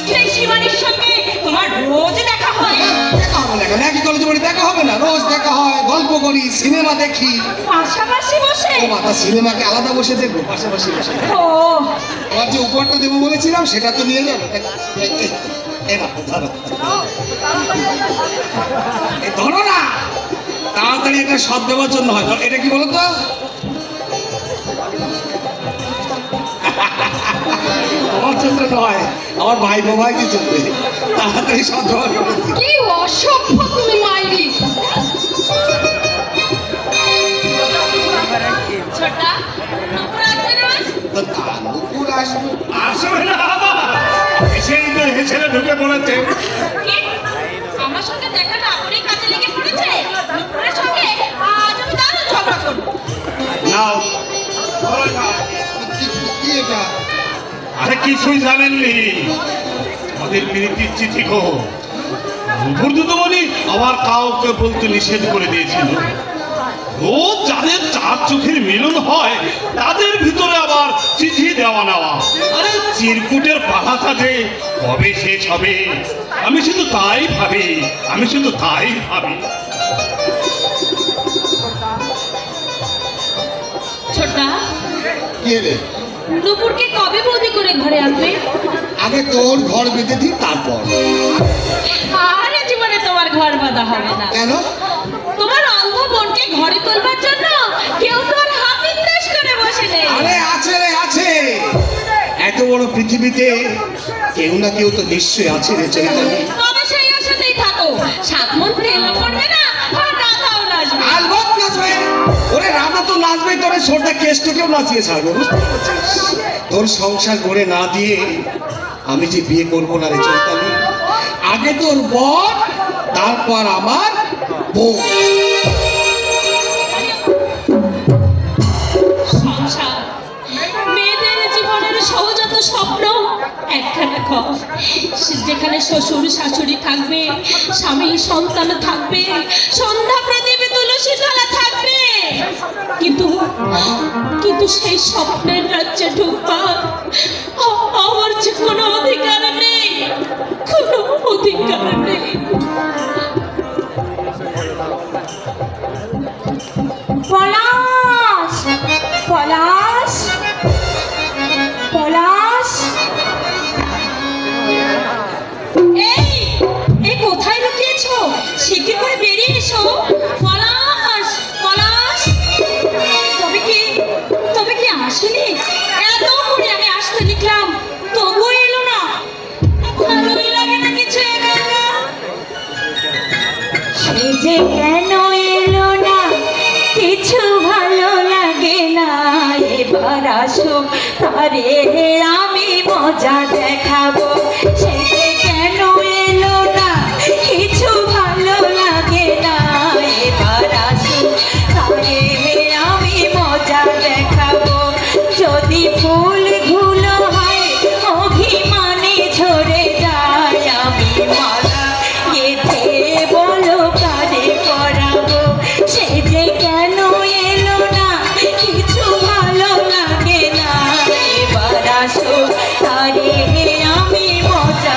সেই শিবানীর সঙ্গে তোমার রোজ দেখা হয়? দেখা হবে না কেন? একই কলেজে পড়ি, দেখা হবে না? রোজ দেখা হয়, গল্প করি, সিনেমা দেখি। পাশাপাশি বসে? ও মাতা, সিনেমাকে আলাদা বসে দেখবো, পাশাপাশি বসে। ও, তোমার যে উপহারটা দেবো বলেছিলাম সেটা তো নিয়ে যাবে। ধরো না, তাড়াতাড়ি একটা সৎ দেওয়ার জন্য হয়। এটা কি বলো তো? আমার জন্য নয়, আমার ভাই বোভাইকে চলবে। তাড়াতাড়ি সৎ দেওয়ার। কি অসভ্য তুমি মাইরি! ছোটা, নুপুর আসবে না? নুপুর আসবে? আসবে না, এসেই তো হেসেলে ঢুকে পড়েছে। কি? আমার সঙ্গে দেখা না করে কাজে লেগে পড়েছে? নুপুরের সঙ্গে আজ আমি দারুণ ঝগড়া করবো। নাও। কি এটা? আরে কিছুই জানেননি, আমাদের প্রীতির চিঠি গো। নুপুর দুদুমণি আবার কাউকে বলতে নিষেধ করে দিয়েছিল। রোজ যাদের চার চোখের মিলন হয় তাদের ভিতরে আবার চিঠি দেওয়া নেওয়া। আরে চিরকুটের পাহাতা যে কবে শেষ হবে আমি শুধু তাই ভাবি। ছোটা, কি রে? নুপুরকে কবে বৌদি করে ঘরে আনবে? আগে তোর ঘর বেঁধে দিই, তারপর। আরে জীবনে তোমার ঘর বাঁধা হবে না। কেন? তোমার অন্ধ বোনকে ঘরে তোলবার জন্য কেউ তো আর হাত নির্দেশ করে বসে নেই। আরে আছে রে, আছে। এত বড় পৃথিবীতে কেউ না কেউ তো নিশ্চয়ই আছে রে চৈতালি। তবে সেই আশাতেই থাকো, সাত মন তেলও পড়বে না আর রাধাও নাচবে। আলবত নাচবে। ওরে রাধা তো নাচবে, তোর ছোটটা কেষ্টকেও নাচিয়ে ছাড়বে, বুঝতে পারছিস? তোর সংসার করে না দিয়ে আমি যে বিয়ে করবো না রে চৈতালি। আগে তোর বর, তারপর আমার বউ। সংসার, মেয়েদের জীবনের সহজাত স্বপ্ন একখানা ঘর, যেখানে শ্বশুর শাশুড়ি থাকবে, স্বামী সন্তান থাকবে, সন্ধ্যা প্রদীপে তুলসী তলা থাকবে। কিন্তু সেই স্বপ্নের রাজ্যে ঢুকবার আমার যে কোনো অধিকার নেই, কোনো অধিকার নেই। পলাশ, পলাশ, পলাশ, এই কোথায় লুকিয়েছো? শিগগির করে বেরিয়ে এসো। পলাশ, পলাশ, তবে কি আসেনি? এত করে আমি আসতে লিখলাম, তবুও এলো না। ভালোই লাগে না কিছু একা একা। সে যে কেন এলো না কিছু ভালো লাগে না। এবার আসুক তারে আমি মজা দেখাবো। সে যে কেন এলো না কিছু ভালো লাগে না। এবার আসুক তারে আমি মজা দেখাবো। যদি ফুলগুলো হয় অভিমানে ঝরে যায়, আমি মালা গেঁথে বলো কারে পরাবো। সে যে কেন এলো না কিছু ভালো লাগে না। এবার আসো তারে আমি মজা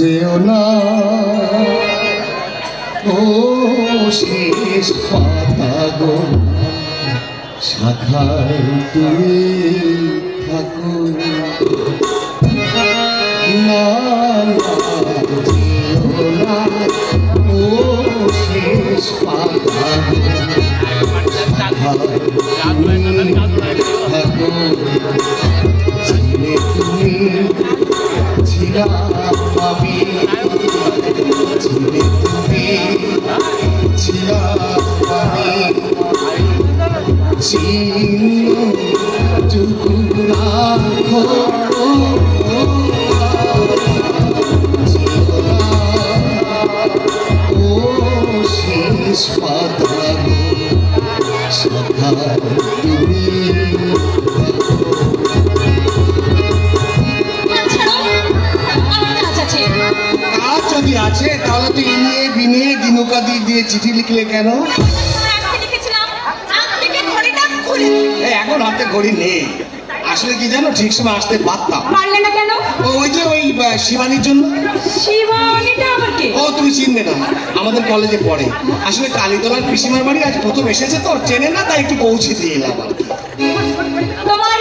যেও না ও শেষ পাতা গো শাখায় তুমি থাকো না যেও না ও শেষ পাতা গো শাখায় তুমি থাকো ছিলে তুমি ছিলাম আমি ছিলে তুমি ছিলাম আমি চিন্টুকু রাখো ও শেষ পাতা শাখায় তুমি কাজ যদি আছে তাহলে তো ইনিয়ে বিনিয়ে দিনুকাদি দিয়ে চিঠি লিখলে কেন? এখন হাতে ঘড়ি নেই। আসলে কি জানো, ঠিক সময় আসতে পারতাম। পারলে না কেন? ওই যে ওই শিবানীর জন্য। শিবানীটা আবার কে? ও তুমি চিনবে না, আমাদের কলেজে পড়ে। আসলে কালীতলার পিসিমার বাড়ি আজ প্রথম এসেছে তো, চেনে না, তাই একটু পৌঁছে দিয়ে এলাম। তোমার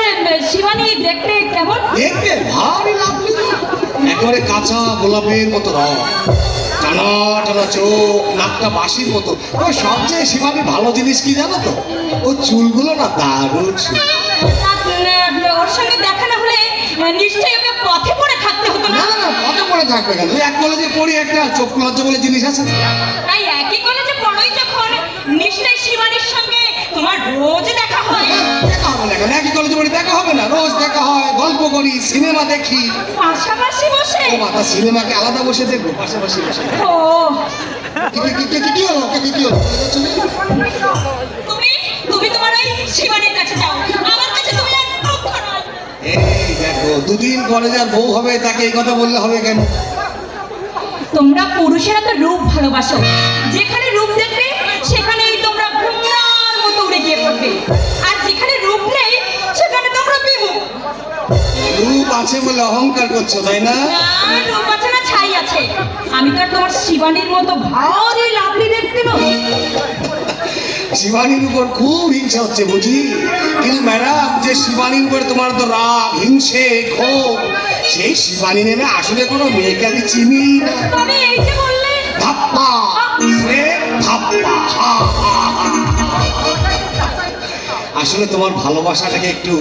শিবানী দেখতে কেমন? দেখতে ভারী লাভলি, একেবারে কাঁচা গোলাপের মতো রং, টানা টানা চোখ, নাকটা বাঁশির মতো। তবে সবচেয়ে শিবানী ভালো জিনিস কি জানো তো, ও চুলগুলো না দারুণ চুল। ওর সঙ্গে দেখা না হলে নিশ্চয়ই ওকে পথে পড়ে থাকতে হতো না? না না, পথে পড়ে থাকবে কেন? এক কলেজে পড়ি, একটা চোখ লজ্জা বলে জিনিস আছে। তাই একই কলেজে পড়োই যখন, নিশ্চয়ই শিবানীর সঙ্গে তোমার রোজ দেখা হয়। দেখা হবে না কেন? একই কলেজে পড়ি, দেখা হবে না? রোজ দেখা হয়, গল্প করি, সিনেমা দেখি। পাশাপাশি বসে? ও মাথা, সিনেমাকে আলাদা বসে দেখবো, পাশাপাশি বসে। ও কি হলো? কি হলো? তুমি তোমার ওই শিবানীর কাছে যাও, আমার কাছে তুমি এক পক্ষ নয়। এই দেখো, দুদিন কলেজে আর বউ হবে, তাকে এই কথা বললে হবে কেন? তোমরা পুরুষেরা তো রূপ ভালোবাসো, যেখানে রূপ দেখবে সেখানেই তোমরা ঘুমনার মতো উড়ে গিয়ে পড়বে, আর যেখানে রূপ নেই সেখানে তোমরা বিমুখ। রূপ আছে বলে অহংকার করছো, তাই না? রূপ আছে না ছাই আছে? আমি তো আর তোমার শিবানীর মতো ভারী লাভলি দেখতে নই। শিবানীর উপর খুব হিংসা হচ্ছে বুঝি, কিন্তু ম্যাডাম, যে শিবানীর উপর তোমার তো রাগ, হিংসে, ক্ষোভ, সেই শিবানী নেমে আসলে কোনো মেয়েকে আমি চিনি না। তবে এই যে বললে ধাপ্পা, সে ধাপ্পা, হা, হা, হা। আসলে তোমার ভালোবাসাটাকে একটু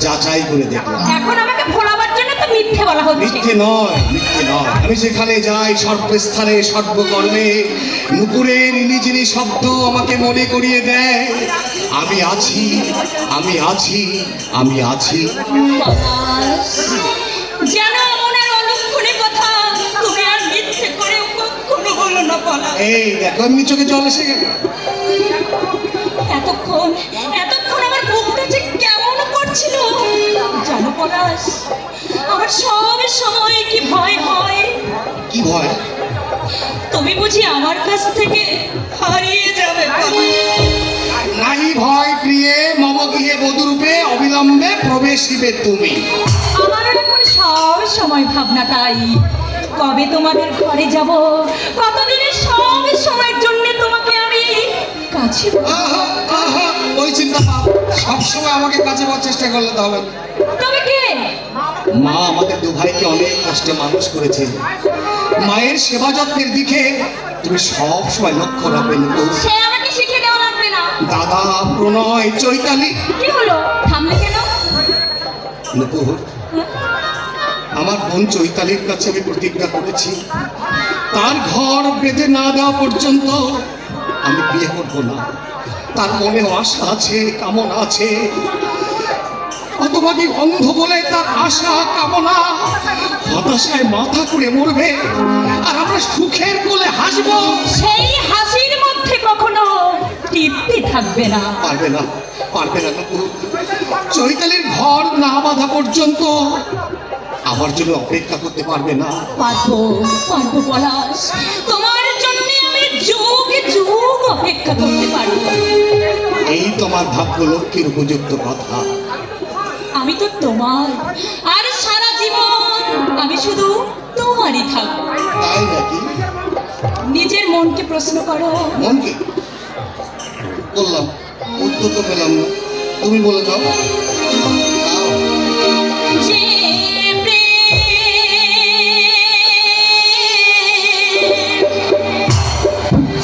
যাচাই করে দেখলাম। এখন আমাকে ভোলাবার জন্য তো মিথ্যে বলা হচ্ছে। মিথ্যে নয়, মিথ্যে নয়। আমি যেখানে যাই, সর্বস্থানে সর্বকর্মে নুপুরের ইলিজিলি শব্দ আমাকে মনে করিয়ে দেয় আমি আছি, আমি আছি, আমি আছি। যেন মনের অলক্ষণে কথা তুমি আর মিথ্যে করে কখনো বলো না পলাশ। এই দেখো, এমনি চোখে জল এসে গেল। এতক্ষণ আমার বুকটা যে কেমন করছিল জানো পলাশ, আমার সব সময় কি ভয় হয়। কি ভয়? তুমি বুঝি আমার কাছ থেকে হারিয়ে যাবে? নাহি ভয় প্রিয়ে, মম গৃহে বধূরূপে অবিলম্বে প্রবেশিবে তুমি। আমারও এখন সব সময় ভাবনা তাই, কবে তোমাদের ঘরে যাব, কতদিনের সব সময়ের জন্য তোমাকে আমি কাছে। আহা, আহা, ওই চিন্তা পাপ, সবসময় আমাকে কাছে পাওয়ার চেষ্টা করলে তো হবে। তবে কে? মা আমাদের দু ভাইকে অনেক কষ্টে মানুষ করেছে। মায়ের সেবা যত্নের দিকে তুমি সব সময় লক্ষ্য রাখবে। সে আমাকে শিখিয়ে দেওয়া লাগবে না। দাদা, প্রণয়, চৈতালি। কি হলো, থামলে কেন? নুপুর, আমার বোন চৈতালির কাছে আমি প্রতিজ্ঞা করেছি, তার ঘর বেঁধে না দেওয়া পর্যন্ত আমি বিয়ে করবো না। তার মনে আশা আছে, কামনা আছে, অতভাগী অন্ধ বলে তার আশা কামনা হতাশায় মাথা করে মরবে, আর আমরা সুখের কোলে হাসবো। সেই হাসির মধ্যে কখনো তৃপ্তি থাকবে না। পারবে না, পারবে না নুপুর। চৈতালির ঘর না বাঁধা পর্যন্ত আমার জন্য অপেক্ষা করতে পারবে না। পারবো, পারবো পলাশ, তোমার জন্য আমি যুগ যুগ অপেক্ষা করতে পারবো। এই তোমার ভাগ্য লক্ষ্মীর উপযুক্ত কথা। আমি তো তোমার, আর সারা জীবন আমি শুধু তোমারই থাকবো। তাই নাকি? নিজের মনকে প্রশ্ন করো। মনকে বললাম, উত্তর তো পেলাম না, তুমি বলে দাও। যে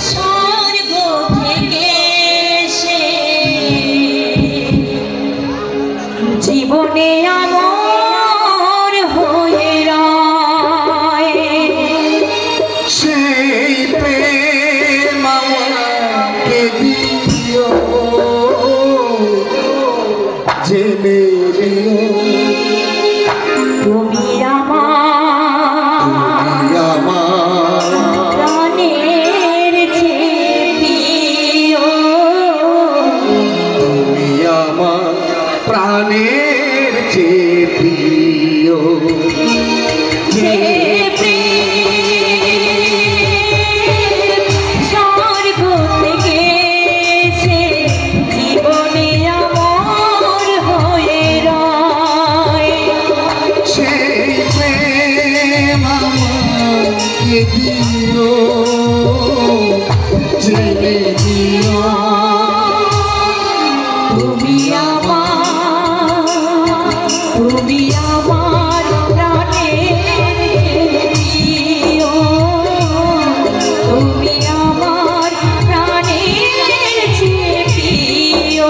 স্বর্গ থেকে এসে জীবনে আমার হয়ে রয়, সেই প্রেম আমাকে দিও, জেনে নিও তুমি আমার প্রাণের চেয়ে প্রিয়, তুমি আমার প্রাণের চেয়ে প্রিয়। যে প্রেম স্বর্গ থেকে এসে জীবনে আমার হয়ে রয়, সেই প্রেম আমাকে দিও, জেনে নিও তুমি আমার প্রাণের প্রিয়, তুমি আমার প্রাণের চেয়ে প্রিয়।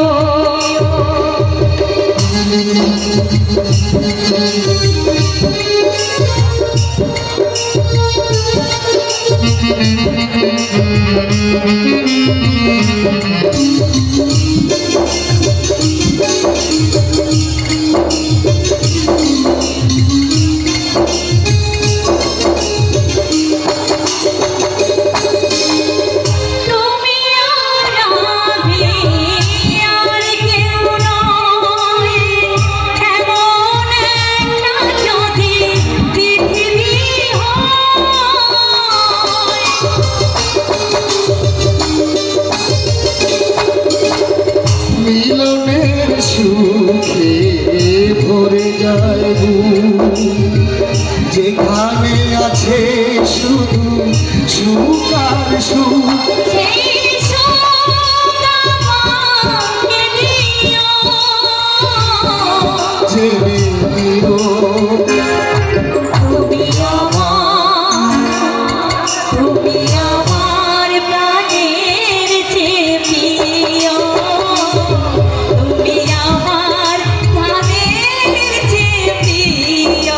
তুমি আর আমি আর কেউ নয়, এমন একটা যদি পৃথিবী হয়, মিলনের সুখে ভরে যায় বুক, যেখানে আছে শুধু সুখ আর সুখ, সেই সুখ আমাকে দিও, জেনে নিও তুমি আমার প্রাণের চেয়ে প্রিয়, তুমি আমার প্রাণের চেয়ে প্রিয়।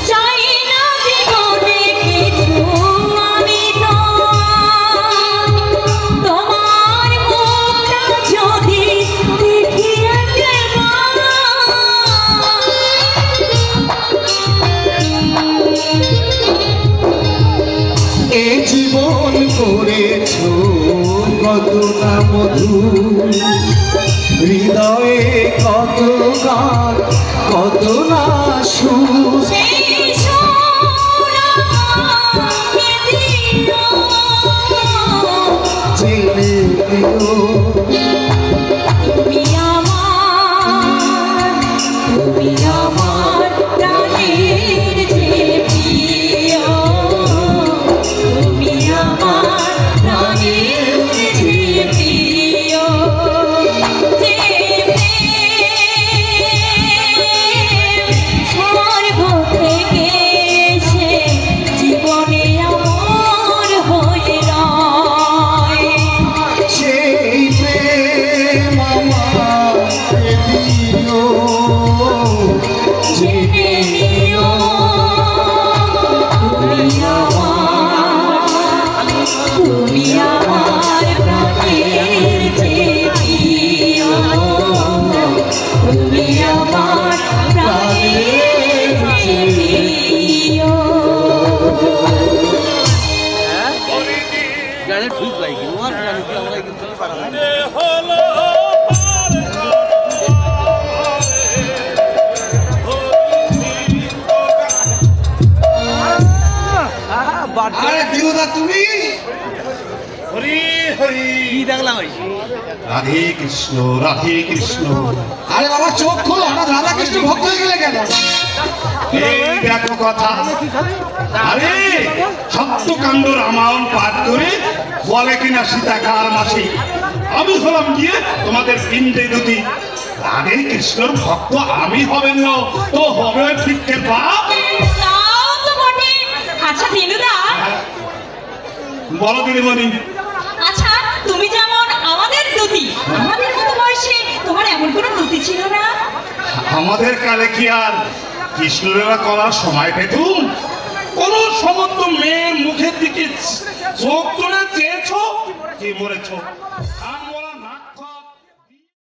চাই না জীবনে কিছু আমি তোমার মুখটা যদি দেখি একবার, এ জীবন করেছ কত না মধু, হৃদয়ে কত গান কত না সুর, সেই সুর আমাকে দিও, জেনে নিও তুমি আমার প্রাণের চেয়ে প্রিয়, তুমি আমার প্রাণের চেয়ে প্রিয়। যে প্রেম স্বর্গ থেকে এসে জীবনে আমার হয়ে রয়, সেই প্রেম আমাকে দিও, দাদা তুমি? হরি হরি রাধে কৃষ্ণ রাধে কৃষ্ণ। আরে বাবা চোখ খোলো, হঠাৎ রাধা কৃষ্ণ ভক্ত হয়ে গেলে কেন? এই দেখো কথা, আরে সত্যকাণ্ড রামায়ণ পাঠ করে বলে কিনা সীতাকার মাসি আমি হলাম গিয়ে তোমাদের পিণ্ডে দুটি। রাধে কৃষ্ণর ভক্ত আমি হবেন না তো হবে ঠিককে বাপ। তাও তো বটে। আচ্ছা দিনুদা, বলো দিদিমণি। আচ্ছা তুমি যেমন আমাদের দুতি, আমাদের মতো বয়সে তোমার এমন কোনো দুতি ছিল না? আমাদের কালে কি আর কৃষ্ণলীলা করার সময় পেতুম? কোন সমস্ত মেয়ের মুখের দিকে চোখ তুলে চেয়েছ কি মরেছ?